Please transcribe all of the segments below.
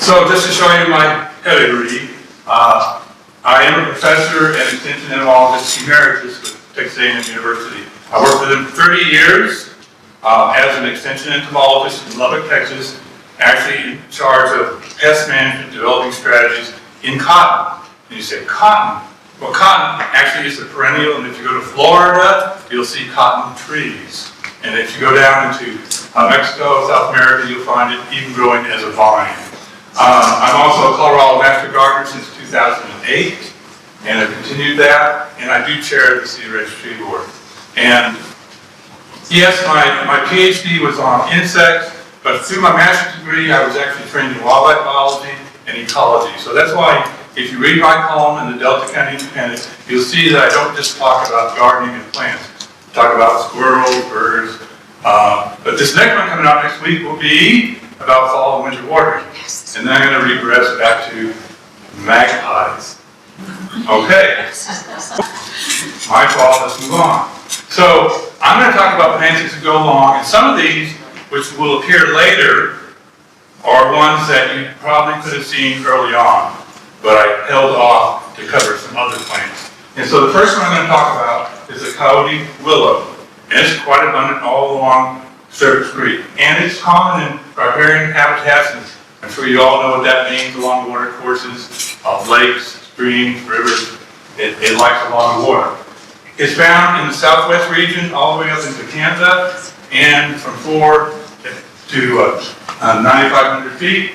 So just to show you my pedigree, I am a professor and extension entomologist emeritus with Texas A&M University. I worked with them for 30 years as an extension entomologist in Lubbock, Texas, actually in charge of pest management, developing strategies in cotton. And you say, cotton? Well, cotton actually is a perennial, and if you go to Florida, you'll see cotton trees. And if you go down into Mexico, South America, you'll find it even growing as a vine. I'm also a Colorado Master Gardener since 2008, and I've continued that, and I do chair the Cedar Ridge Tree Board. And yes, my PhD was on insects, but through my master's degree, I was actually trained in wildlife biology and ecology. So that's why, if you read my column in the Delta County Independent, you'll see that I don't just talk about gardening and plants. I talk about squirrels, birds. But this next one coming out next week will be about fall and winter watering. And then I'm going to regress back to magpies. Okay. My fault, let's move on. So I'm going to talk about plants as we go along, and some of these, which will appear later, are ones that you probably could have seen early on, but I held off to cover some other plants. And so the first one I'm going to talk about is the Coyote Willow. And it's quite abundant all along Service Creek. And it's common in riparian habitats, and I'm sure you all know what that means, along water courses of lakes, streams, rivers. It likes a lot of water. It's found in the southwest region all the way up into Canada, and from 4 to 9,500 feet.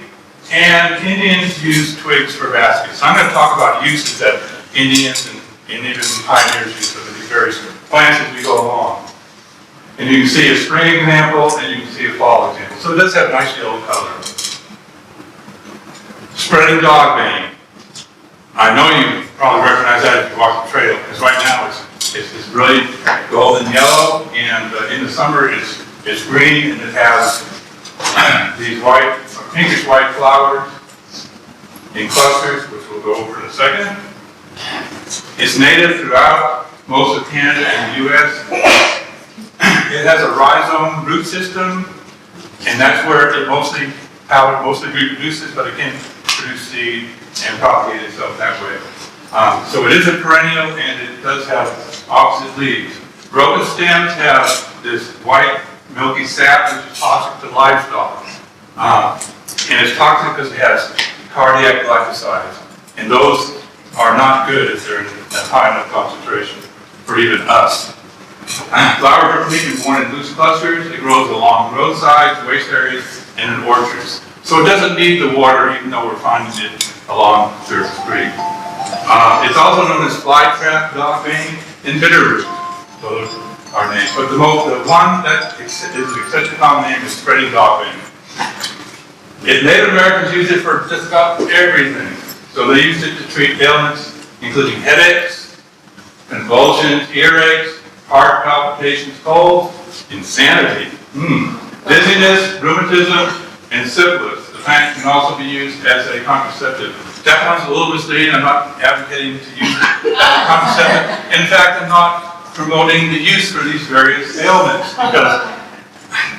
And Indians use twigs for baskets. So I'm going to talk about uses that Indians and even pioneers use of these various plants as we go along. And you can see a spring example, and you can see a fall example. So it does have nice yellow color. Spreading Dogbane. I know you probably recognize that if you walk the trail, because right now it's brilliant golden yellow, and in the summer it's green, and it has these white, pinkish white flowers in clusters, which we'll go over in a second. It's native throughout most of Canada and the U.S. It has a rhizome root system, and that's where it mostly reproduces, but it can produce seed and propagate itself that way. So it is a perennial, and it does have opposite leaves. Broken stems have this white milky sap, which is toxic to livestock. And it's toxic because it has cardiac glycosides, and those are not good if they're in a high enough concentration for even us. Flowers are complete and born in loose clusters. It grows along roadsides, waste areas, and in orchards. So it doesn't need the water, even though we're finding it along Surface Creek. It's also known as flytrap, dogbane, and bitterroot. Those are names. But the one that is such a common name is spreading dogbane. Native Americans use it for just about everything. So they use it to treat ailments, including headaches, convulsions, earaches, heart palpitations, colds, insanity, dizziness, rheumatism, and syphilis. The plant can also be used as a contraceptive. That one's a little misleading. I'm not advocating to use it as a contraceptive. In fact, I'm not promoting the use for these various ailments, because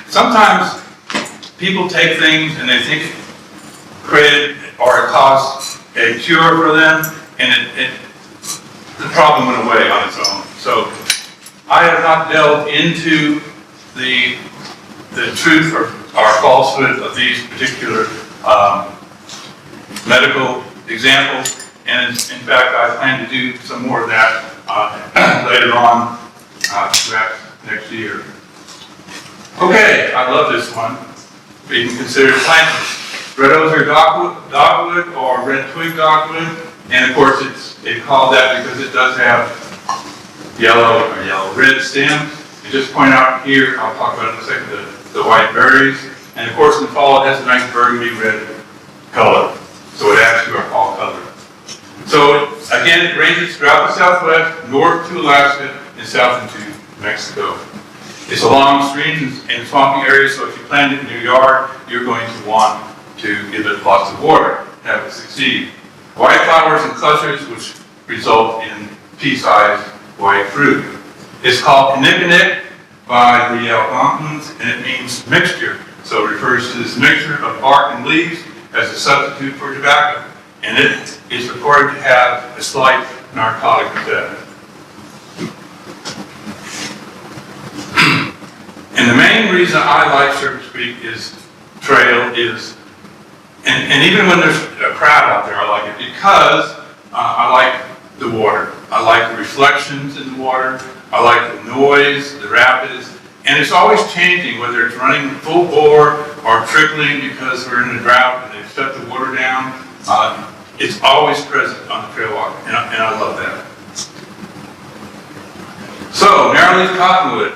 sometimes people take things and they think it created or it caused a cure for them, and the problem went away on its own. So I have not delved into the truth or falsehood of these particular medical examples, and in fact I plan to do some more of that later on throughout next year. Okay, I love this one. We can consider planting red osier dogwood or red twig dogwood, and of course it's called that because it does have yellow or yellow-red stems. And just point out here, I'll talk about it in a second, the white berries. And of course in the fall it has a nice burgundy red color. So it adds to our fall color. So again, it ranges throughout the Southwest, north to Alaska, and south into Mexico. It's along streams and swampy areas, so if you plant it in your yard, you're going to want to give it lots of water to have it succeed. White flowers and clusters, which result in pea-sized white fruit. It's called kinnikinnick by the Algonquins, and it means mixture. So it refers to this mixture of bark and leaves, as a substitute for tobacco, and it is reported to have a slight narcotic effect. And the main reason I like Serpent's Creek trail is, and even when there's a crowd out there, I like it because I like the water. I like the reflections in the water. I like the noise, the rapids, and it's always changing, whether it's running full bore or trickling because we're in a drought and they've shut the water down. It's always present on the trail walk, and I love that. So, Narrowleaf Cottonwood.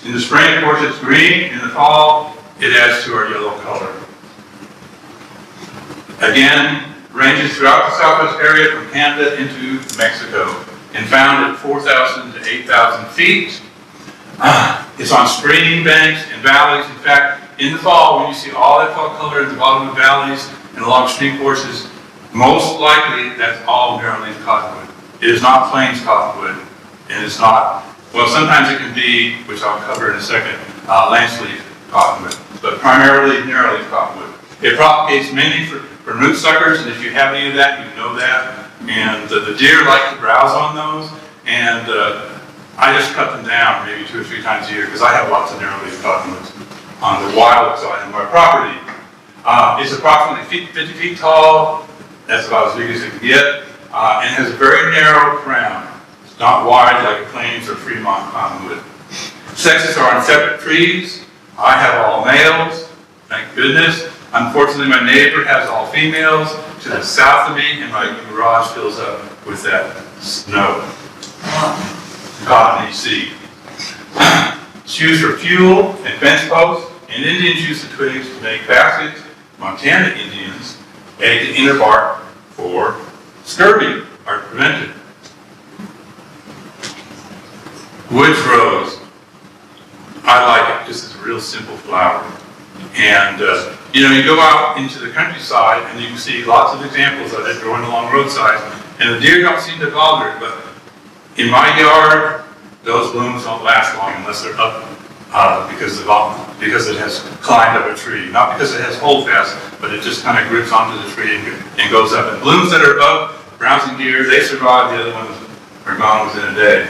In the spring, of course, it's green. In the fall, it adds to our yellow color. Again, ranges throughout the southwest area from Canada into Mexico and found at 4,000 to 8,000 feet. It's on stream banks and valleys. In fact, in the fall, when you see all that fall color at the bottom of the valleys and along stream courses, most likely that's all Narrowleaf Cottonwood. It is not plains cottonwood, and it's not, well, sometimes it can be, which I'll cover in a second, Lanceleaf cottonwood, but primarily Narrowleaf cottonwood. It propagates mainly for root suckers, and if you have any of that, you know that. And the deer like to browse on those, and I just cut them down maybe 2 or 3 times a year because I have lots of Narrowleaf cottonwoods on the wild side of my property. It's approximately 50 feet tall. That's about as big as it can get, and has a very narrow crown. It's not wide like a plains or Fremont cottonwood. Sexes are on separate trees. I have all males, thank goodness. Unfortunately, my neighbor has all females to the south of me, and my garage fills up with that snow. Cottony seed. It's used for fuel and fence posts, and Indians use the twigs to make baskets. Montana Indians ate the inner bark for scurvy, or to prevent it. Woods rose. I like it because it's a real simple flower. And you know, you go out into the countryside and you can see lots of examples of it growing along roadsides, and the deer don't seem to bother it, but in my yard, those blooms don't last long unless they're up because it has climbed up a tree. Not because it has holdfast, but it just kind of grips onto the tree and goes up. And blooms that are above browsing deer, they survive. The other ones are gone within a day.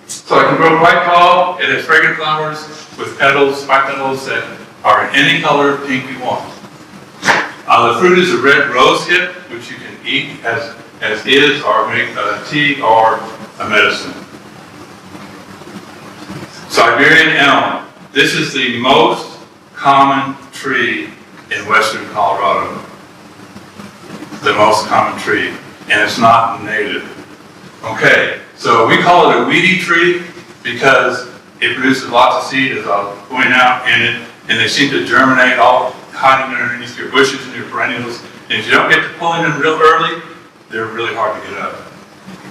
So I can grow quite tall. It has fragrant flowers with petals, spike petals that are in any color pink you want. The fruit is a red rose hip, which you can eat as is, or make a tea or a medicine. Siberian elm. This is the most common tree in western Colorado. The most common tree, and it's not native. Okay, so we call it a weedy tree because it produces lots of seed, as I'll point out, and they seem to germinate all hiding underneath your bushes and your perennials. And if you don't get to pulling them real early, they're really hard to get up.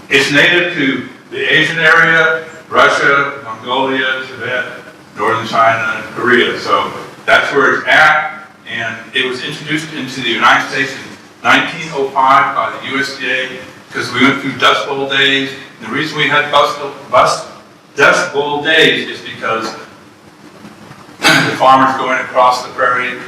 It's native to the Asian area, Russia, Mongolia, Tibet, northern China, and Korea. So that's where it's at, and it was introduced into the United States in 1905 by the USDA because we went through Dust Bowl days. And the reason we had Dust Bowl days is because the farmers going across the prairie,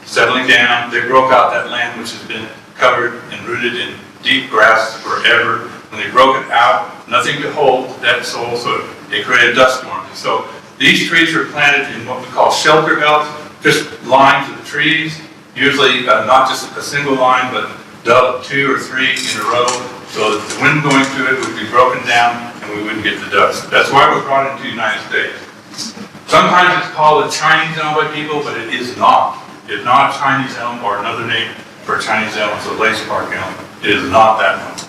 settling down, they broke out that land which has been covered and rooted in deep grass forever. When they broke it out, nothing to hold that soil, so it created dust storms. And so these trees are planted in what we call shelter belts, just lines of the trees, usually not just a single line, but 2 or 3 in a row, so that the wind going through it would be broken down and we wouldn't get the dust. That's why it was brought into the United States. Sometimes it's called a Chinese elm by people, but it is not. It's not a Chinese elm, or another name for a Chinese elm is a lace bark elm. It is not that one.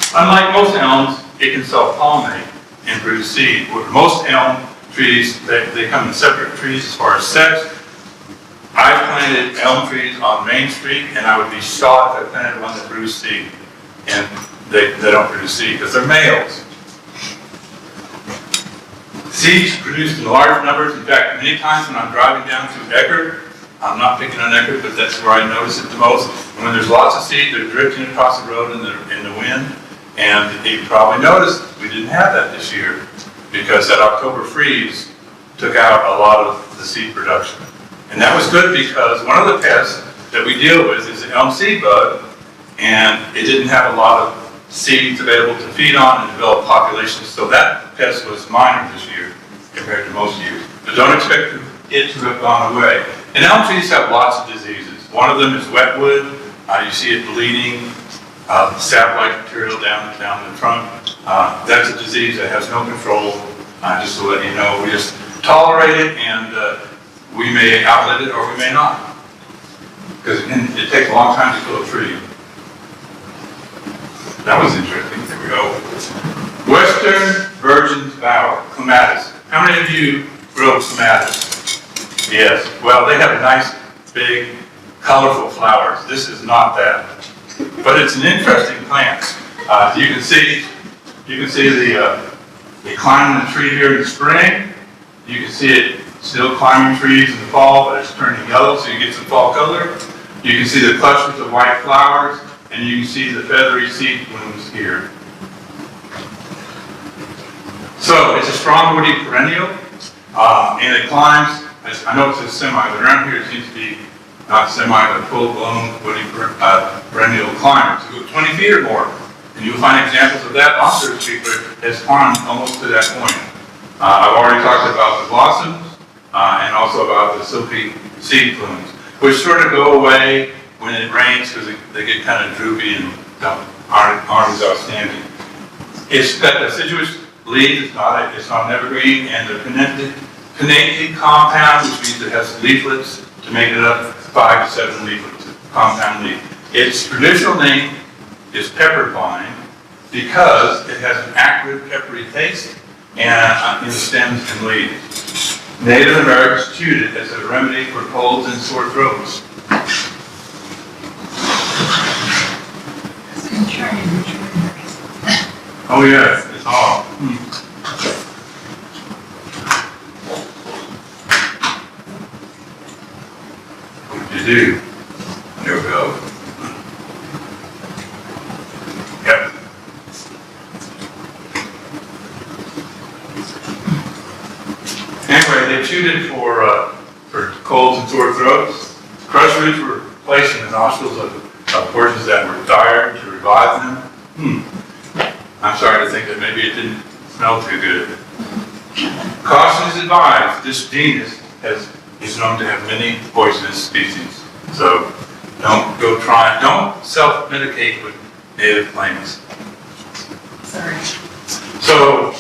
Unlike most elms, it can self-pollinate and produce seed. Most elm trees, they come in separate trees as far as sex. I've planted elm trees on Main Street, and I would be shocked if I planted one that produced seed. And they don't produce seed because they're males. Seeds produced in large numbers. In fact, many times when I'm driving down through Eckerd, I'm not picking on Eckerd, but that's where I notice it the most. And when there's lots of seed, they're drifting across the road in the wind. And you probably noticed we didn't have that this year because that October freeze took out a lot of the seed production. And that was good because one of the pests that we deal with is the elm seed bug, and it didn't have a lot of seeds available to feed on and develop populations, so that pest was minor this year compared to most years. But don't expect it to have gone away. And elm trees have lots of diseases. One of them is wetwood. You see it bleeding, sap-like material down the trunk. That's a disease that has no control. Just to let you know, we just tolerate it, and we may outlive it or we may not. Because it takes a long time to kill a tree. That was interesting. There we go. Western virgin flower, Clematis. How many of you grow Clematis? Yes. Well, they have nice, big, colorful flowers. This is not that. But it's an interesting plant. You can see they climb the tree here in the spring. You can see it still climbing trees in the fall, but it's turning yellow, so you get some fall color. You can see the clusters of white flowers, and you can see the feathery seed blooms here. So it's a strong woody perennial, and it climbs. I know it says semi, but around here it seems to be not semi, but full-blown woody perennial climbers who go 20 feet or more. And you'll find examples of that on Third Street, but it's climbed almost to that point. I've already talked about the blossoms and also about the silky seed plumes, which sort of go away when it rains because they get kind of droopy and aren't as outstanding. It's got deciduous leaves, it's not an evergreen, and the pinnated compound, which means it has leaflets to make it up 5 to 7 leaflets, compound leaf. Its traditional name is pepper vine because it has an acrid peppery taste and in the stems and leaves. Native Americans chewed it as a remedy for colds and sore throats. Oh yeah, it's all. What did you do? There we go. Yep. Anyway, they chewed it for colds and sore throats. Crushed roots were placed in the nostrils of horses that were tired to revive them. I'm sorry to think that maybe it didn't smell too good. Caution is advised. This genus is known to have many poisonous species. So don't self-medicate with native plants. Sorry. So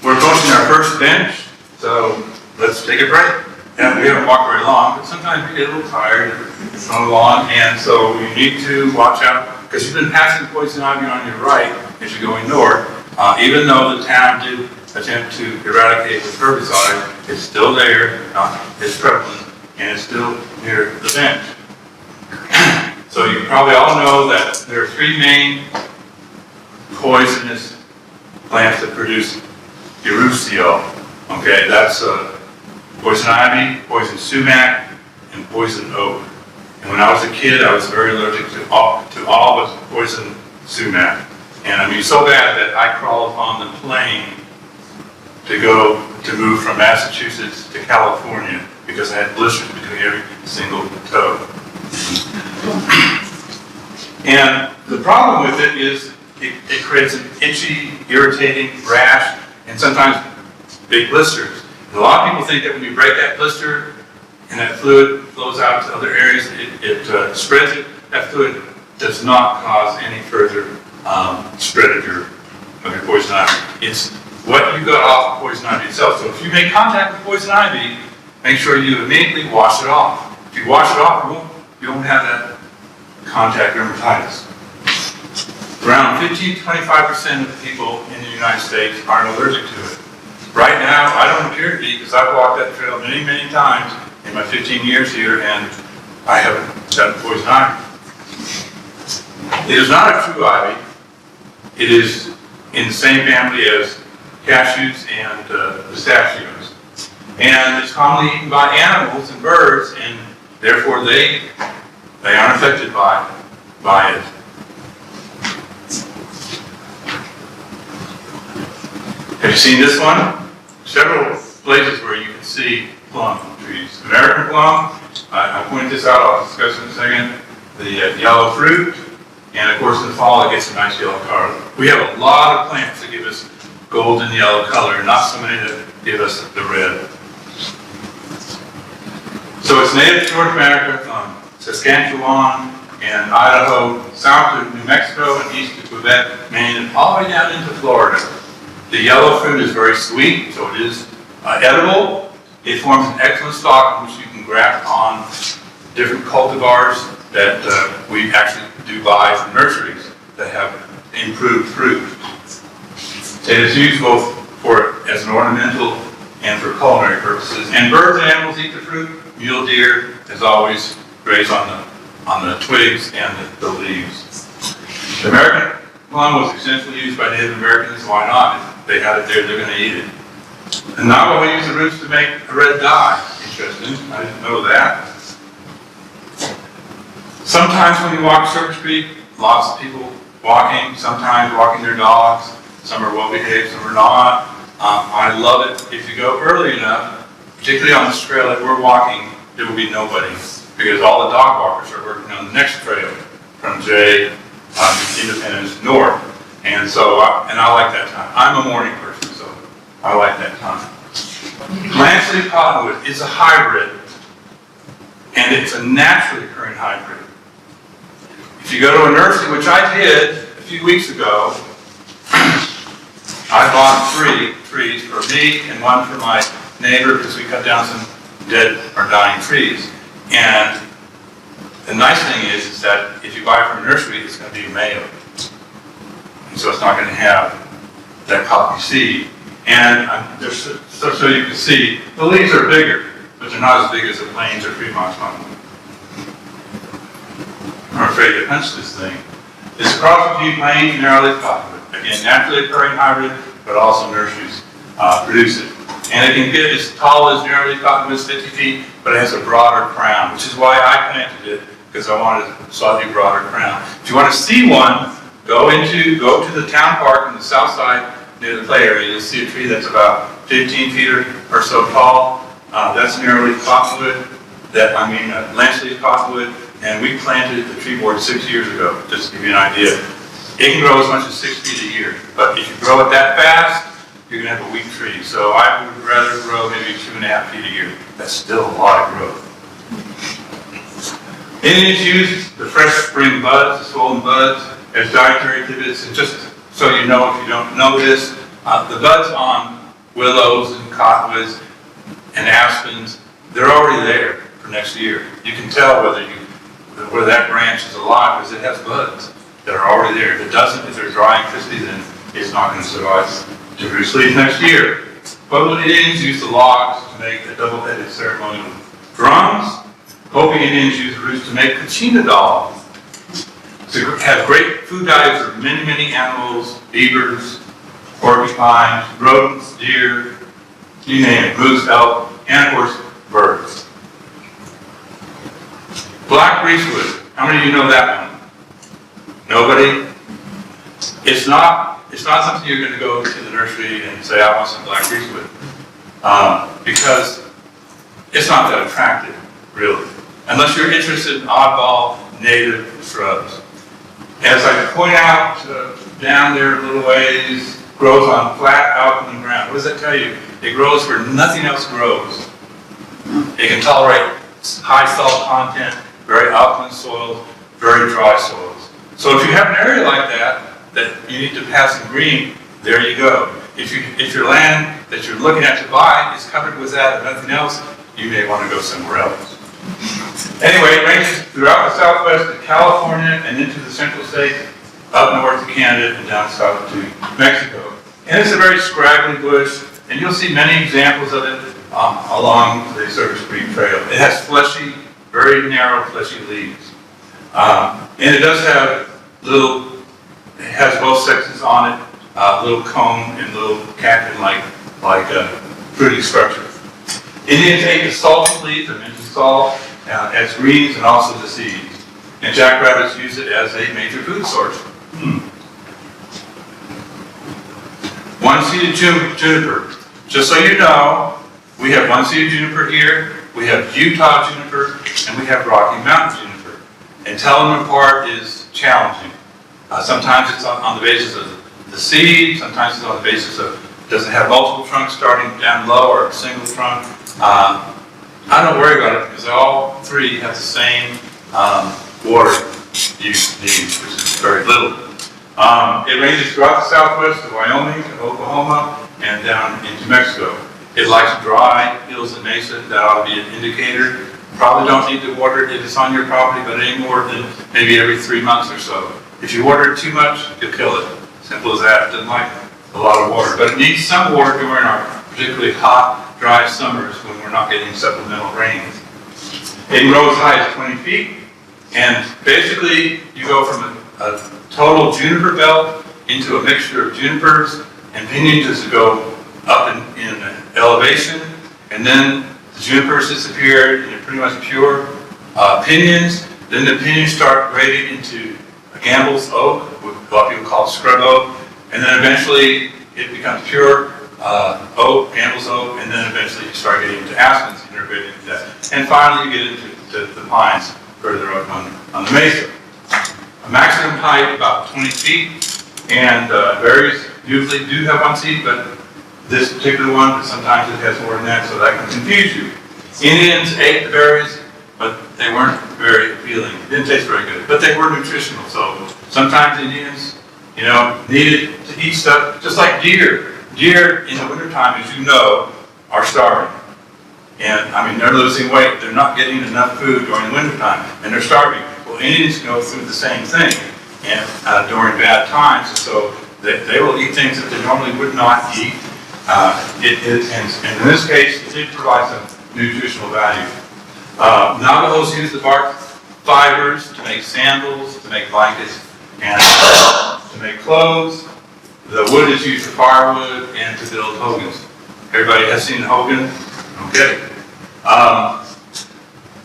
we're approaching our first bench, so let's take a break. And we haven't walked very long, but sometimes we get a little tired from the lawn, and so we need to watch out, because you've been passing poison ivy on your right as you're going north. Even though the town did attempt to eradicate with herbicide, it's still there, it's prevalent, and it's still near the bench. So you probably all know that there are 3 main poisonous plants that produce urushiol. Okay, that's poison ivy, poison sumac, and poison oak. And when I was a kid, I was very allergic to all but poison sumac. And I mean, so bad that I crawled on the plane to move from Massachusetts to California because I had blisters between every single toe. And the problem with it is it creates an itchy, irritating rash, and sometimes big blisters. And a lot of people think that when you break that blister and that fluid flows out to other areas, it spreads it. That fluid does not cause any further spread of your poison ivy. It's what you got off of poison ivy itself. So if you make contact with poison ivy, make sure you immediately wash it off. If you wash it off, you won't have that contact dermatitis. Around 15 to 25% of the people in the United States aren't allergic to it. Right now, I don't appear to be, because I've walked that trail many, many times in my 15 years here, and I haven't gotten poison ivy. It is not a true ivy. It is in the same family as cashews and pistachios. And it's commonly eaten by animals and birds, and therefore they aren't affected by it. Have you seen this one? Several places where you can see plum trees. American plum I pointed this out, I'll discuss in a second. The yellow fruit, and of course in the fall it gets a nice yellow color. We have a lot of plants that give us golden yellow color, not so many that give us the red. So it's native to North America from Saskatchewan and Idaho, south to New Mexico and east to Quebec, Maine, and all the way down into Florida. The yellow fruit is very sweet, so it is edible. It forms an excellent stalk which you can graft on different cultivars that we actually do buy from nurseries that have improved fruit. It is used both as an ornamental and for culinary purposes. And birds and animals eat the fruit. Mule deer, as always, graze on the twigs and the leaves. The American plum was extensively used by Native Americans. Why not? If they had it there, they're going to eat it. And now we use the roots to make a red dye. Interesting. I didn't know that. Sometimes when you walk Silver Street, lots of people walking, sometimes walking their dogs. Some are well behaved, some are not. I love it if you go early enough, particularly on this trail that we're walking, there will be nobody because all the dog walkers are working on the next trail from Jay Independence north. And so, I like that time. I'm a morning person, so I like that time. Lanceleaf Cottonwood is a hybrid, and it's a naturally occurring hybrid. If you go to a nursery, which I did a few weeks ago, I bought 3 trees for me and one for my neighbor because we cut down some dead or dying trees. And the nice thing is that if you buy from a nursery, it's going to be male. And so it's not going to have that poppy seed. And so you can see, the leaves are bigger, but they're not as big as the plains or Fremont cottonwood. I'm afraid to punch this thing. It's a cross between plains and Narrowleaf Cottonwood. Again, naturally occurring hybrid, but also nurseries produce it. And it can get as tall as Narrowleaf Cottonwood, 50 feet, but it has a broader crown, which is why I planted it, because I wanted a slightly broader crown. If you want to see one, go to the town park on the south side near the play area. You'll see a tree that's about 15 feet or so tall. That's Narrowleaf Cottonwood, Lanceleaf Cottonwood, and we planted the tree board 6 years ago, just to give you an idea. It can grow as much as 6 feet a year, but if you grow it that fast, you're going to have a weak tree. So I would rather grow maybe 2.5 feet a year. That's still a lot of growth. Indians use the fresh spring buds, the swollen buds, as dietary tidbits. And just so you know, if you don't know this, the buds on willows and cottonwoods and aspens, they're already there for next year. You can tell whether that branch is alive because it has buds that are already there. If it doesn't, if they're dry and crispy, then it's not going to survive to produce leaves next year. Pueblo Indians use the logs to make the double-headed ceremonial drums. Hopi Indians use the roots to make kachina dolls. To have great food diets for many, many animals, beavers, porcupines, rodents, deer, you name it, moose, elk, and of course, birds. Black Greasewood. How many of you know that one? Nobody? It's not something you're going to go to the nursery and say, I want some black Greasewood. Because it's not that attractive, really. Unless you're interested in oddball native shrubs. As I point out down there a little ways, grows on flat alkaline ground. What does that tell you? It grows where nothing else grows. It can tolerate high salt content, very alkaline soils, very dry soils. So if you have an area like that you need to pass some green, there you go. If your land that you're looking at to buy is covered with that and nothing else, you may want to go somewhere else. Anyway, it ranges throughout the southwest of California and into the central states, up north to Canada and down south to Mexico. And it's a very scraggly bush, and you'll see many examples of it along the Silver Street Trail. It has fleshy, very narrow, fleshy leaves. And it does have it has both sexes on it, little cone and little cactus-like fruiting structure. Indians ate the salted leaves, I mentioned salt, as greens and also the seeds. And jackrabbits use it as a major food source. One-seeded juniper. Just so you know, we have one-seeded juniper here, We have Utah juniper and we have Rocky Mountain juniper. And telling them apart is challenging. Sometimes it's on the basis of the seed, sometimes it's on the basis of, does it have multiple trunks starting down low or a single trunk? I don't worry about it because all three have the same water use needs, which is very little. It ranges throughout the southwest of Wyoming, to Oklahoma, and down into Mexico. It likes dry hills and mesa. That ought to be an indicator. Probably don't need to water it if it's on your property, but any more than maybe every 3 months or so. If you water it too much, you'll kill it. Simple as that. It doesn't like a lot of water, but it needs some water during our particularly hot, dry summers when we're not getting supplemental rains. It can grow as high as 20 feet, and basically you go from a total juniper belt into a mixture of junipers and pinions as it go up in elevation, and then the junipers disappear and you're pretty much pure pinions. Then the pinions start grading into a Gambel Oak, what people call scrub oak, and then eventually it becomes pure oak, Gambel Oak, and then eventually you start getting into aspens integrated into that. And finally you get into the pines further up on the mesa. A maximum height about 20 feet, and berries usually do have one seed, but this particular one, but sometimes it has more than that, so that can confuse you. Indians ate the berries, but they weren't very appealing. Didn't taste very good, but they were nutritional. So sometimes Indians, needed to eat stuff just like deer. Deer in the wintertime, as you know, are starving. And I mean, they're losing weight. They're not getting enough food during the wintertime, and they're starving. Well, Indians go through the same thing and during bad times, and so they will eat things that they normally would not eat. And in this case, it did provide some nutritional value. Navajos use the bark fibers to make sandals, to make blankets, and to make clothes. The wood is used for firewood and to build hogans. Everybody has seen a hogan? Okay.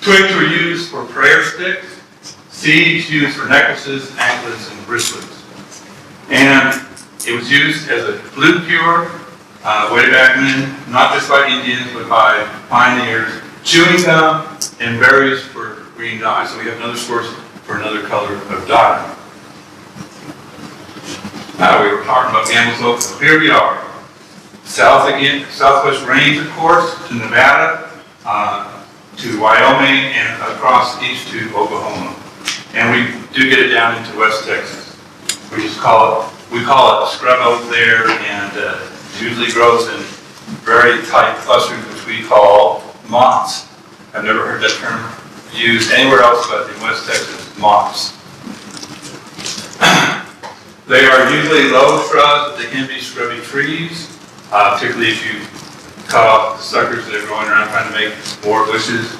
Twigs were used for prayer sticks. Seeds used for necklaces, anklets, and bracelets. And it was used as a flute cure way back when, not just by Indians, but by pioneers. Chewing gum and berries for green dye. So we have another source for another color of dye. Now we were talking about Gambel Oak, so here we are. South again, southwest range, of course, to Nevada, to Wyoming, and across east to Oklahoma. And we do get it down into West Texas. We call it scrub oak there, and usually grows in very tight clusters, which we call mott's. I've never heard that term used anywhere else but in West Texas, mott's. They are usually low shrubs, but they can be scrubby trees, particularly if you cut off the suckers that are growing around trying to make more bushes.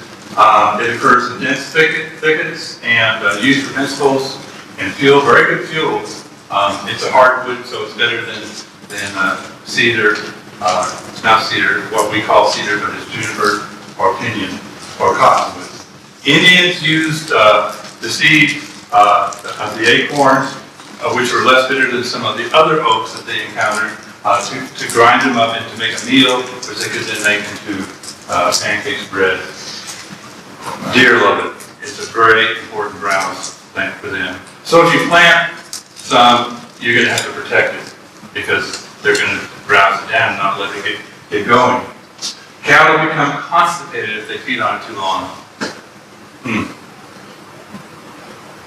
It occurs in dense thickets and used for principles and fuel, very good fuel. It's a hardwood, so it's better than cedar. It's not cedar, what we call cedar, but it's juniper or pinyon or cottonwood. Indians used the seed of the acorns, which were less bitter than some of the other oaks that they encountered, to grind them up and to make a meal, which they could then make into pancakes, bread. Deer love it. It's a very important browse plant for them. So if you plant some, you're going to have to protect it because they're going to browse it down and not let it get going. Cattle become constipated if they feed on it too long.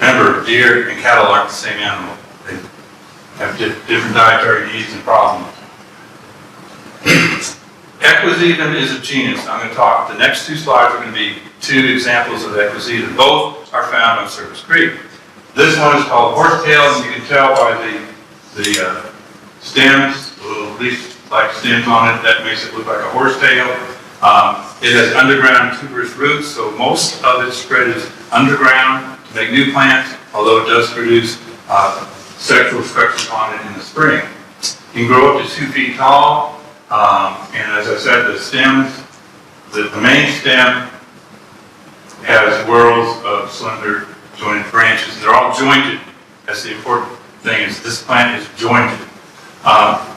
Remember, deer and cattle aren't the same animal. They have different dietary needs and problems. Equisetum is a genus. I'm going to talk, the next two slides are going to be two examples of Equisetum. Both are found on Service Creek. This one is called Horsetail, and you can tell by the stems, the little leaf-like stems on it, that makes it look like a horsetail. It has underground tuberous roots, so most of its spread is underground to make new plants, although it does produce sexual structures on it in the spring. It can grow up to 2 feet tall, and as I said, the stems, the main stem has whorls of slender jointed branches, and they're all jointed. That's the important thing, is this plant is jointed.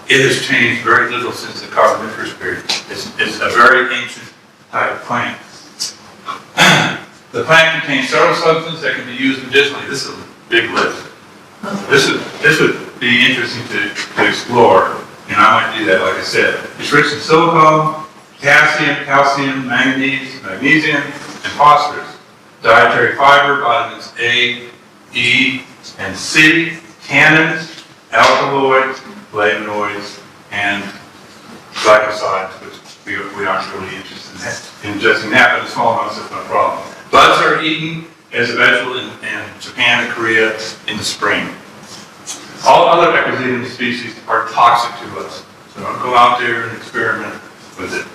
It has changed very little since the Carboniferous period. It's a very ancient type of plant. The plant contains several substances that can be used medicinally. This is a big list. This would be interesting to explore, and I might do that, like I said. It's rich in silicone, potassium, calcium, manganese, magnesium, and phosphorus. Dietary fiber, vitamins A, E, and C, tannins, alkaloids, flavonoids, and glycosides, which we aren't really interested in ingesting that, but in small amounts is no problem. Buds are eaten as a vegetable in Japan and Korea in the spring. All other Equisetum species are toxic to us, so don't go out there and experiment with it.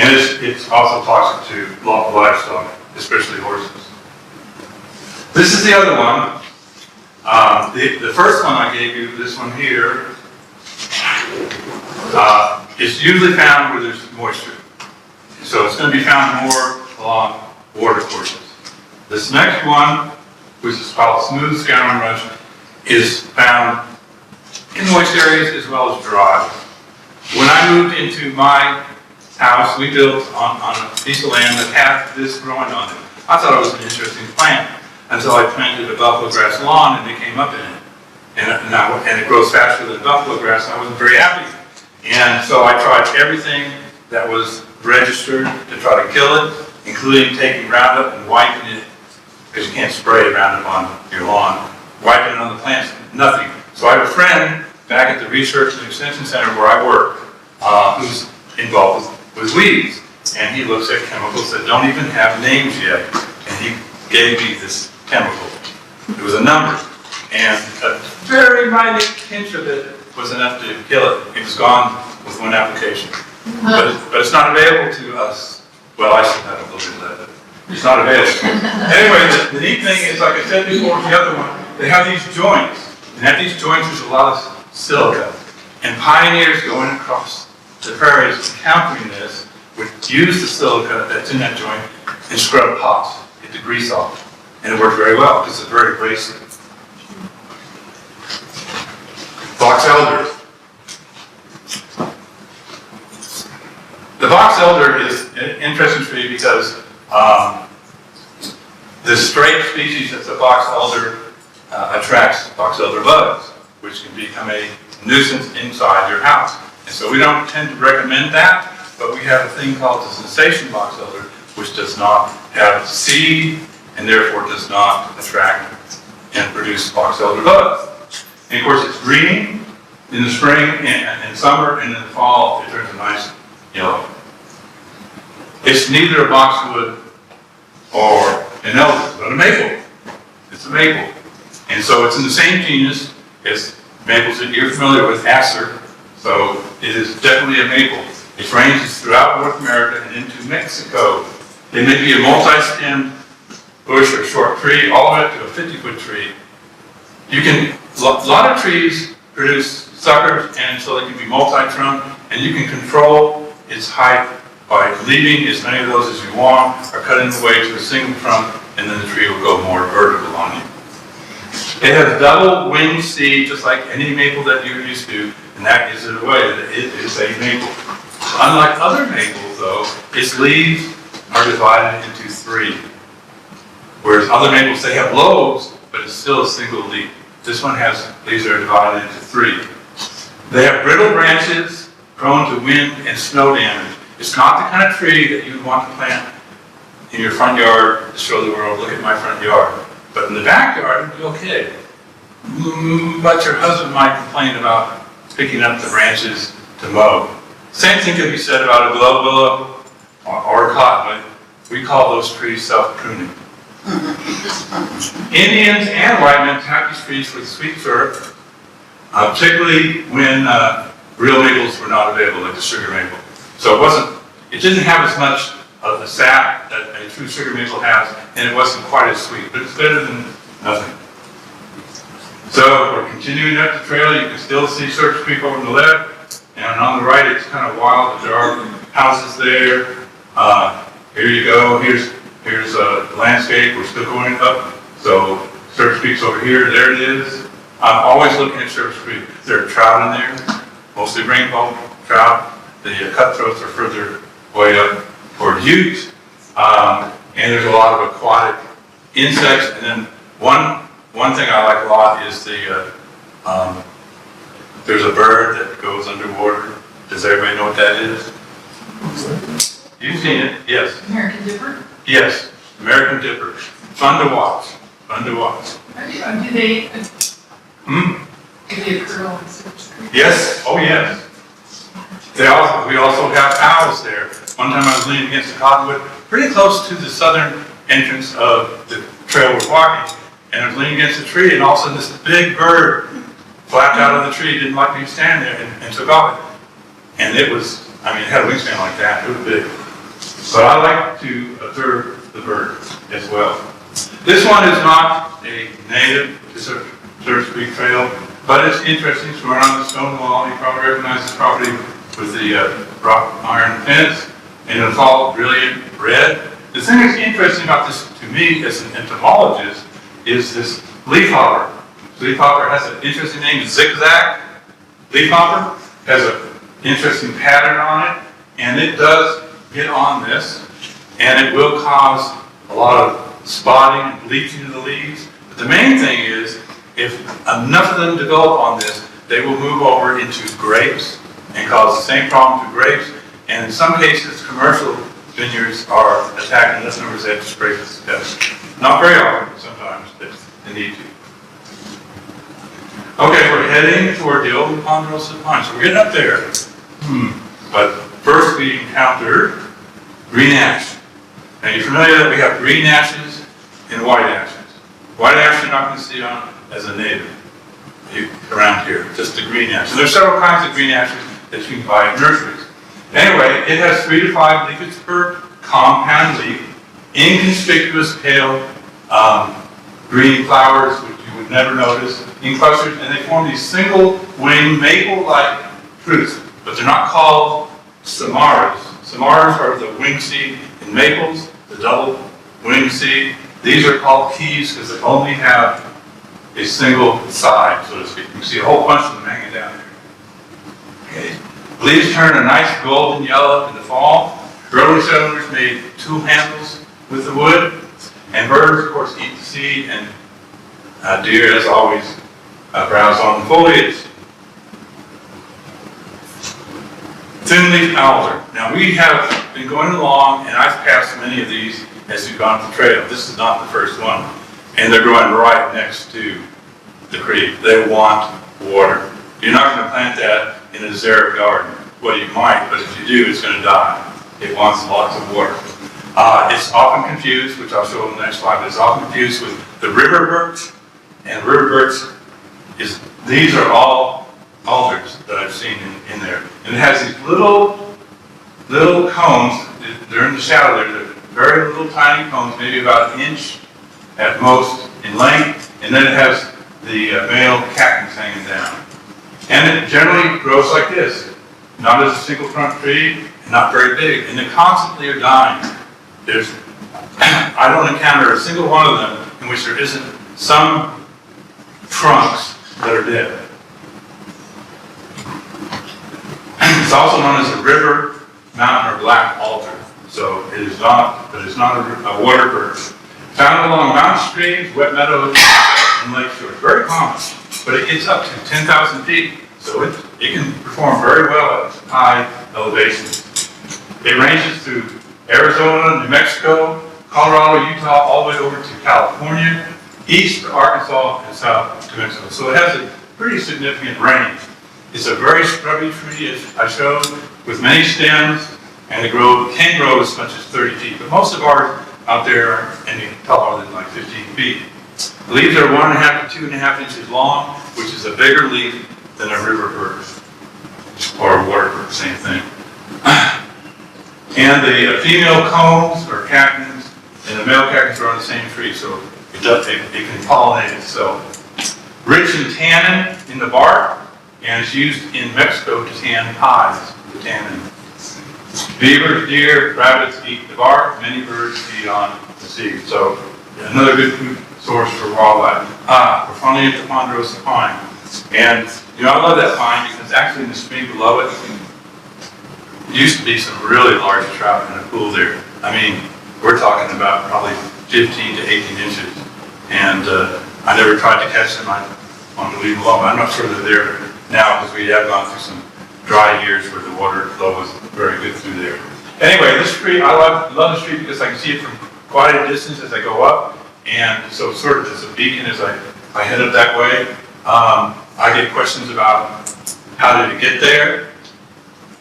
And it's also toxic to livestock, especially horses. This is the other one. The first one I gave you, this one here, is usually found where there's moisture. So it's going to be found more along water courses. This next one, which is called smooth Scouringrush, is found in moist areas as well as dry. When I moved into my house, we built on a piece of land that had this growing on it. I thought it was an interesting plant until I planted a buffalo grass lawn and it came up in it. And it grows faster than buffalo grass, and I wasn't very happy. And so I tried everything that was registered to try to kill it, including taking Roundup and wiping it, because you can't spray Roundup on your lawn, wiping it on the plants, nothing. So I have a friend back at the Research and Extension Center where I work, who's involved with weeds, and he looks at chemicals that don't even have names yet, and he gave me this chemical. It was a number, and a very minute pinch of it was enough to kill it. It was gone with one application. But it's not available to us. Well, I still have a little bit left. It's not available. Anyway, the neat thing is, like I said before with the other one, they have these joints. And at these joints, there's a lot of silica. And pioneers going across the prairies encountering this would use the silica that's in that joint and scrub pots, get the grease off. And it worked very well because it's very abrasive. Boxelder. The boxelder is an interesting tree because the straight species that's a boxelder attracts boxelder bugs, which can become a nuisance inside your house. And so we don't tend to recommend that, but we have a thing called the sensation boxelder, which does not have seed and therefore does not attract and produce boxelder bugs. And of course, it's green in the spring and summer, and in the fall, it turns a nice yellow. It's neither a boxwood or an elder, but a maple. It's a maple. And so it's in the same genus as maples that you're familiar with, Acer. So it is definitely a maple. It ranges throughout North America and into Mexico. It may be a multi-stemmed bush or short tree, all the way up to a 50-foot tree. A lot of trees produce suckers, and so they can be multi-trunk, and you can control its height by leaving as many of those as you want, or cutting away to a single trunk, and then the tree will go more vertical on you. It has double winged seed, just like any maple that you're used to, and that gives it away that it is a maple. Unlike other maples, though, its leaves are divided into three. Whereas other maples, they have lobes, but it's still a single leaf. This one has leaves that are divided into three. They have brittle branches, prone to wind and snow damage. It's not the kind of tree that you would want to plant in your front yard to show the world, look at my front yard. But in the backyard, it'd be okay. But your husband might complain about picking up the branches to mow. Same thing could be said about a globe willow or a cottonwood. We call those trees self-pruning. Indians and white men tap these trees for the sweet syrup, particularly when real maples were not available, like the sugar maple. So it didn't have as much of the sap that a true sugar maple has, and it wasn't quite as sweet, but it's better than nothing. So we're continuing up the trail. You can still see Search Creek over on the left, and on the right it's kind of wild. There are houses there. Here you go. Here's a landscape. We're still going up. So Search Creek's over here. There it is. I'm always looking at Search Creek. There are trout in there, mostly rainbow trout. The cutthroats are further way up toward Ute. and there's a lot of aquatic insects. And then one thing I like a lot is there's a bird that goes underwater. Does everybody know what that is? You've seen it, yes. American Dipper? Yes, American Dipper. Fun to watch. Fun to watch. Do they Hmm? occur on Silver Creek? Yes. Oh, yes. We also have owls there. One time I was leaning against the cottonwood, pretty close to the southern entrance of the trail we're walking, and I was leaning against a tree, and all of a sudden this big bird flapped out of the tree, didn't like me to stand there, and took off. And it was, I mean, it had a wingspan like that. It was big. But I like to observe the bird as well. This one is not a native to Silver Creek Trail, but it's interesting. So we're on the stone wall. You probably recognize this property with the wrought iron fence, and it's all brilliant red. The thing that's interesting about this to me as an entomologist is this leafhopper. Leafhopper has an interesting name, zigzag. Leafhopper has an interesting pattern on it, and it does get on this, and it will cause a lot of spotting and bleaching of the leaves. But the main thing is, if enough of them develop on this, they will move over into grapes and cause the same problem to grapes. And in some cases, commercial vineyards are attacking this numbers that spray this pest. Not very often, but sometimes they need to. Okay, we're heading toward the old Ponderosa Pine, so we're getting up there. But first we encountered green ash. Now you're familiar that we have green ashes and white ashes. White ash you're not going to see on as a native around here, just the green ash. And there's several kinds of green ashes that you can buy at nurseries. Anyway, it has 3 to 5 leaflets per compound leaf, inconspicuous pale green flowers, which you would never notice, in clusters, and they form these single-winged maple-like fruits, but they're not called samaras. Samaras are the wing seed in maples, the double wing seed. These are called keys because they only have a single side, so to speak. You can see a whole bunch of them hanging down there. Okay. Leaves turn a nice golden yellow in the fall. Early settlers made tool handles with the wood, and birds, of course, eat the seed, and deer, as always, browse on the foliage. Thinleaf Alder. Now we have been going along, and I've passed many of these as we've gone up the trail. This is not the first one. And they're growing right next to the creek. They want water. You're not going to plant that in a xeric garden. Well, you might, but if you do, it's going to die. It wants lots of water. It's often confused, which I'll show on the next slide, but it's often confused with the river birch. And river birch these are all alders that I've seen in there. And it has these little cones. They're in the shadow there. They're very little tiny cones, maybe about an inch at most in length. And then it has the male cactus hanging down. And it generally grows like this. Not as a single trunk tree, and not very big. And they constantly are dying. I don't encounter a single one of them in which there isn't some trunks that are dead. It's also known as a river, mountain, or black alder. So it is not, but it's not a water bird. Found along mountain streams, wet meadows, and lake shores. Very common, but it gets up to 10,000 feet. So it can perform very well at high elevations. It ranges through Arizona, New Mexico, Colorado, Utah, all the way over to California, east to Arkansas, and south to Mexico. So it has a pretty significant range. It's a very scrubby tree, as I showed, with many stems, and it can grow as much as 30 feet. But most of ours out there aren't any taller than like 15 feet. The leaves are 1.5 to 2.5 inches long, which is a bigger leaf than a river bird or a water bird, same thing. And the female cones or catkins and the male catkins are on the same tree, so it can pollinate itself. Rich in tannin in the bark, and it's used in Mexico to tan pies, the tannin. Beavers, deer, rabbits eat the bark. Many birds feed on the seed. So another good food source for wildlife. We're finally at the Ponderosa Pine. And I love that pine because actually in the spring below it, there used to be some really large trout in a pool there. I mean, we're talking about probably 15 to 18 inches. And I never tried to catch them. I wanted to leave them alone. I'm not sure they're there now because we have gone through some dry years where the water flow was very good through there. Anyway, this tree, I love this tree because I can see it from quite a distance as I go up. And so it's sort of as a beacon as I head up that way. I get questions about how did it get there?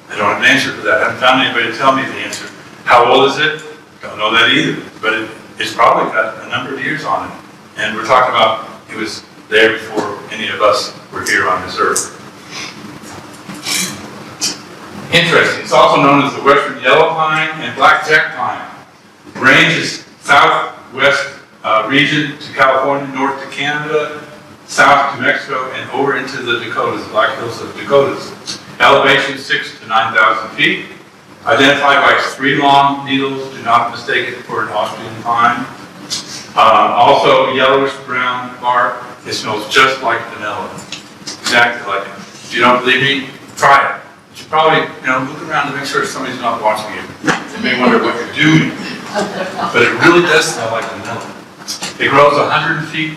I don't have an answer for that. I haven't found anybody to tell me the answer. How old is it? Don't know that either. But it's probably got a number of years on it. And we're talking about it was there before any of us were here on this earth. Interesting. It's also known as the Western Yellow Pine and Blackjack Pine. It ranges southwest region to California, north to Canada, south to Mexico, and over into the Dakotas, the Black Hills of Dakotas. Elevation 6,000 to 9,000 feet. Identified by its 3 long needles. Do not mistake it for an Austrian pine. Also yellowish brown bark. It smells just like vanilla. Exactly like it. If you don't believe me, try it. You should probably, look around to make sure somebody's not watching you. You may wonder what you're doing. But it really does smell like vanilla. It grows 150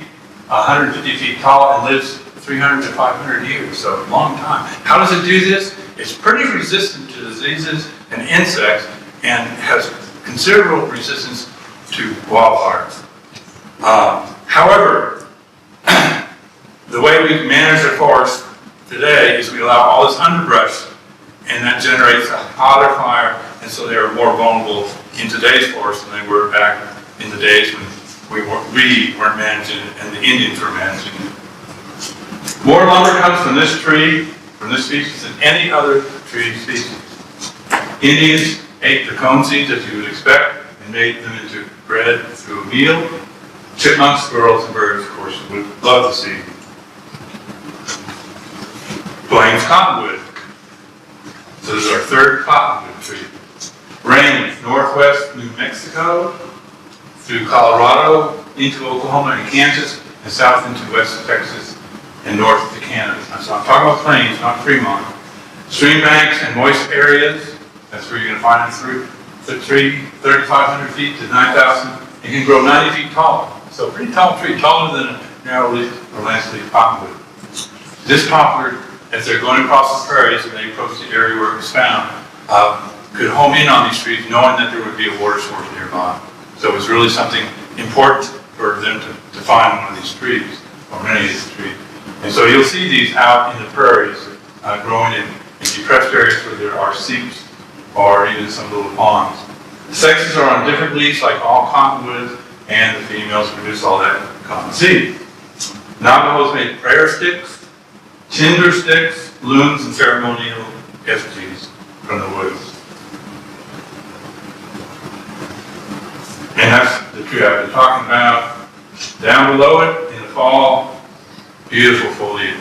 feet tall and lives 300 to 500 years, so a long time. How does it do this? It's pretty resistant to diseases and insects and has considerable resistance to wildfires. However, the way we manage the forest today is we allow all this underbrush, and that generates a hotter fire, and so they are more vulnerable in today's forest than they were back in the days when we weren't managing it and the Indians were managing it. More lumber comes from this tree, from this species, than any other tree species. Indians ate the cone seeds, as you would expect, and made them into bread through a meal. Chipmunks, squirrels, and birds, of course, would love the seed. Plains cottonwood. So this is our third cottonwood tree. Range northwest New Mexico, through Colorado, into Oklahoma and Kansas, and south into west Texas and north to Canada. So I'm talking about plains, not Fremont. Stream banks and moist areas, that's where you're going to find the tree, 3,500 feet to 9,000. It can grow 90 feet tall. So a pretty tall tree, taller than a narrowleaf or Lanceleaf cottonwood. This poplar, as they're going across the prairies and they approach the area where it was found, could home in on these trees knowing that there would be a water source nearby. So it was really something important for them to find one of these trees, or many of these trees. And so you'll see these out in the prairies, growing in depressed areas where there are seeps or even some little ponds. The sexes are on different leaves like all cottonwoods, and the females produce all that cotton seed. Navajos make prayer sticks, tinder sticks, looms, and ceremonial effigies from the woods. And that's the tree I've been talking about. Down below it, in the fall, beautiful foliage.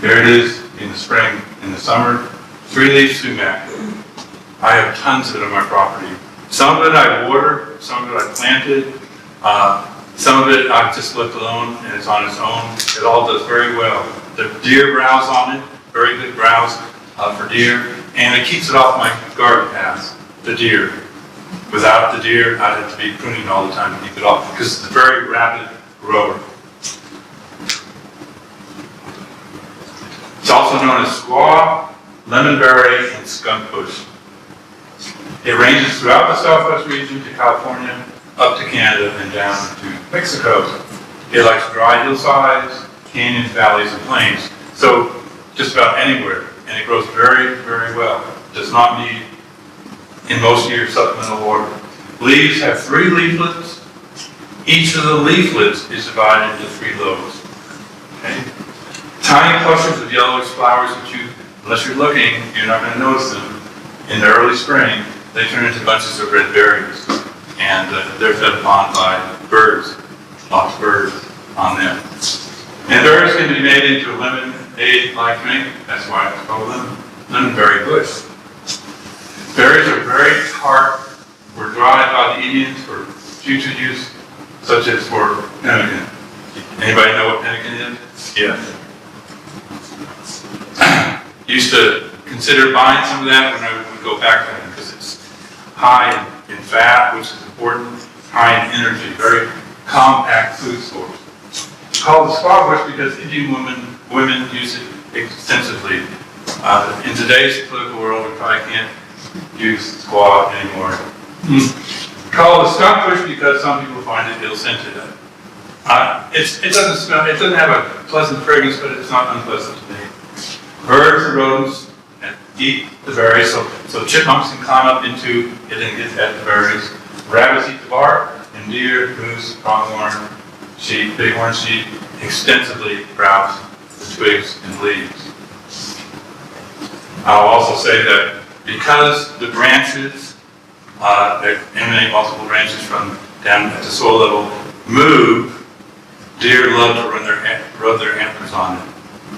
There it is in the spring. In the summer, Threeleaf Sumac. I have tons of it on my property. Some of it I water, some of it I planted, some of it I've just left alone and it's on its own. It all does very well. The deer browse on it, very good browse for deer, and it keeps it off my garden paths, the deer. Without the deer, I'd have to be pruning all the time to keep it off because it's a very rapid grower. It's also known as squaw, lemonberry, and skunk bush. It ranges throughout the southwest region to California, up to Canada, and down to Mexico. It likes dry hillsides, canyons, valleys, and plains. So just about anywhere. And it grows very, very well. It does not need, in most years, supplemental water. Leaves have 3 leaflets. Each of the leaflets is divided into 3 lobes. Okay? Tiny clusters of yellowish flowers that you, unless you're looking, you're not going to notice them. In the early spring, they turn into bunches of red berries. And they're fed upon by birds, lots of birds on them. And berries can be made into a lemonade-like drink. That's why it's called lemonberry bush. Berries are very hard, were dried by the Indians for future use, such as for pemmican. Anybody know what pemmican is? Yes. Used to consider buying some of that when I would go back there because it's high in fat, which is important, high in energy, very compact food source. It's called the squaw bush because Indian women use it extensively. In today's political world, we probably can't use squaw anymore. It's called the skunk bush because some people find it ill-scented. It doesn't smell, it doesn't have a pleasant fragrance, but it's not unpleasant to me. Birds and rodents eat the berries, so chipmunks can climb up into it and get at the berries. Rabbits eat the bark, and deer, moose, pronghorn, sheep, bighorn sheep extensively browse the twigs and leaves. I'll also say that because the branches that emanate multiple branches from down at the soil level move, deer love to rub their antlers on it.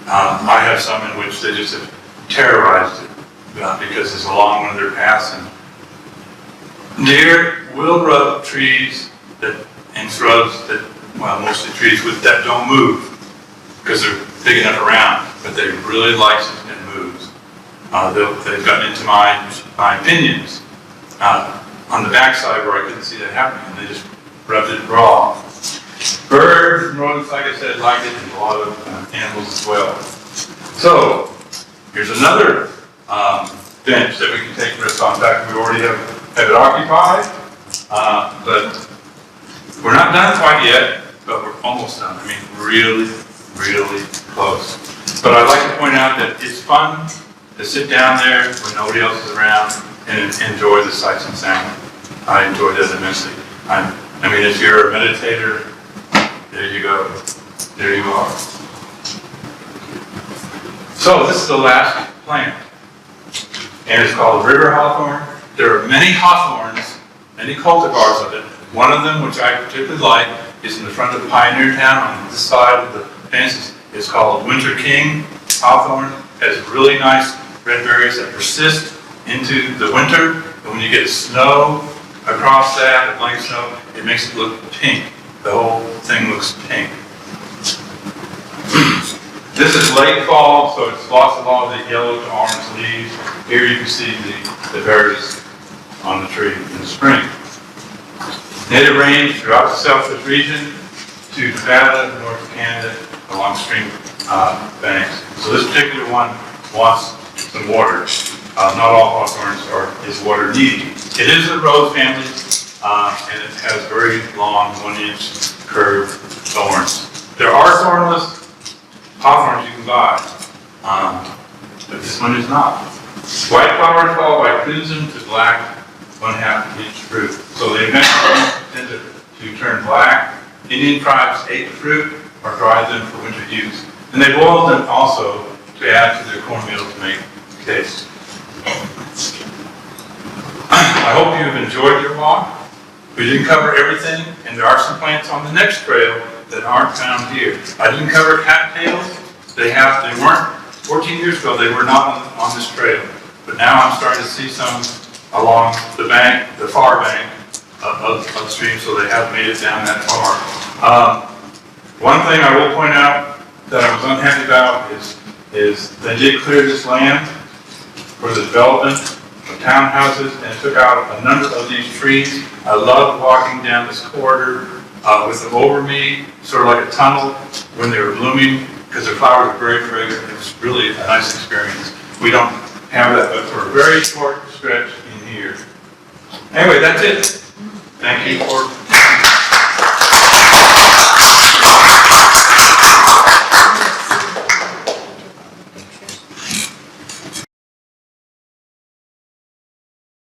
I have some in which they just have terrorized it because it's along one of their paths. And deer will rub trees and shrubs that, well, mostly trees that don't move because they're big enough around, but they really like it when it moves. They've gotten into my opinions on the backside where I couldn't see that happening, and they just rubbed it raw. Birds and rodents, like I said, like it, and a lot of animals as well. So, here's another bench that we can take risks on. In fact, we already have it occupied, but we're not done quite yet, but we're almost done. I mean, really, really close. But I'd like to point out that it's fun to sit down there when nobody else is around and enjoy the sights and sounds. I enjoy that immensely. I mean, if you're a meditator, there you go. There you are. So this is the last plant, and it's called river hawthorn. There are many hawthorns, many cultivars of it. One of them, which I particularly like, is in the front of Pioneer Town on this side of the fence. It's called Winter King hawthorn. It has really nice red berries that persist into the winter, and when you get snow across that, a blanket snow, it makes it look pink. The whole thing looks pink. This is late fall, so it's lost a lot of the yellow to orange leaves. Here you can see the berries on the tree in the spring. Native range throughout the southwest region to Nevada, north of Canada, along stream banks. So this particular one wants some water. Not all hawthorns is water needy. It is a rose family, and it has very long 1-inch curved thorns. There are thornless hawthorns you can buy, but this one is not. White flowers fall by crimson to black, 1/2 inch fruit. So they eventually tend to turn black. Indian tribes ate the fruit or dried them for winter use. And they boiled them also to add to their cornmeal to make taste. I hope you've enjoyed your walk. We didn't cover everything, and there are some plants on the next trail that aren't found here. I didn't cover cattails. They weren't, 14 years ago, they were not on this trail. But now I'm starting to see some along the bank, the far bank of the stream, so they haven't made it down that far. One thing I will point out that I was unhappy about is they did clear this land for the development of townhouses and took out a number of these trees. I loved walking down this corridor with them over me, sort of like a tunnel when they were blooming, because their flowers were very fragrant. It was really a nice experience. We don't have that, but for a very short stretch in here. Anyway, that's it. Thank you for